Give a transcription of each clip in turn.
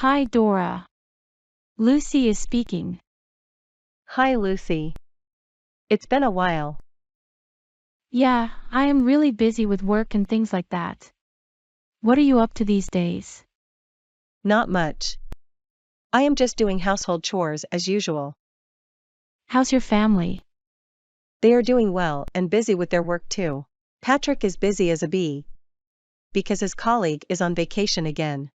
Hi Dora. Lucy is speaking. Hi Lucy. It's been a while. Yeah, I am really busy with work and things like that. What are you up to these days? Not much. I am just doing household chores as usual. How's your family? They are doing well and busy with their work too. Patrick is busy as a bee because his colleague is on vacation again.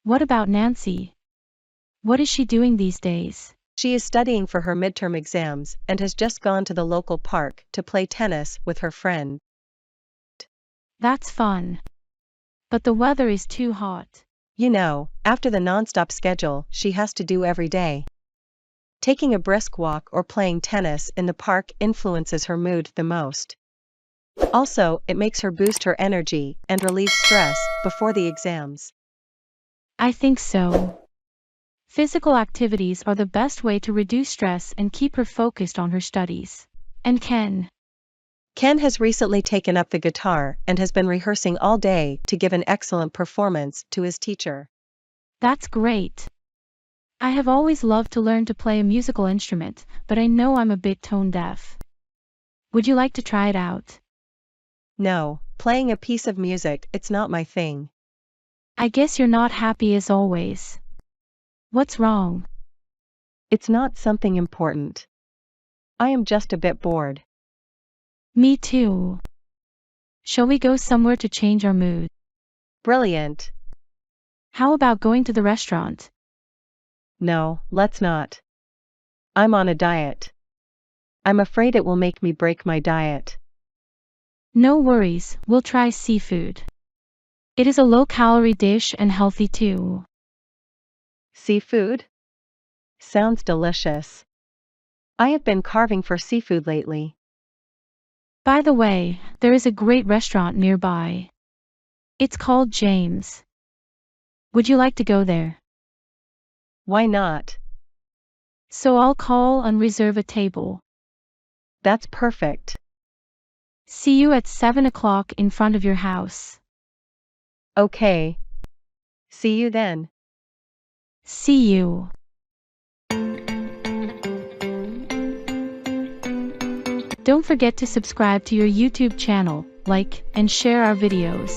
What about Nancy? What is she doing these days? She is studying for her midterm exams and has just gone to the local park to play tennis with her friend. That's fun. But the weather is too hot. You know, after the non-stop schedule she has to do every day. Taking a brisk walk or playing tennis in the park influences her mood the most. Also, it makes her boost her energy and relieve stress before the exams. I think so. Physical activities are the best way to reduce stress and keep her focused on her studies. And Ken has recently taken up the guitar and has been rehearsing all day to give an excellent performance to his teacher. that's great. I have always loved to learn to play a musical instrument, but I know I'm a bit tone deaf. Would you like to try it out? No, playing a piece of music, it's not my thing. I guess you're not happy as always. What's wrong? It's not something important. I am just a bit bored. Me too. Shall we go somewhere to change our mood? Brilliant. How about going to the restaurant? No, let's not. I'm on a diet. I'm afraid it will make me break my diet. No worries, we'll try seafood. It is a low-calorie dish and healthy too. Seafood? Sounds delicious. I have been carving for seafood lately. By the way, there is a great restaurant nearby. It's called James. Would you like to go there? Why not? So I'll call and reserve a table. That's perfect. See you at 7 o'clock in front of your house. Okay. See you then. See you. Don't forget to subscribe to your YouTube channel, like, and share our videos.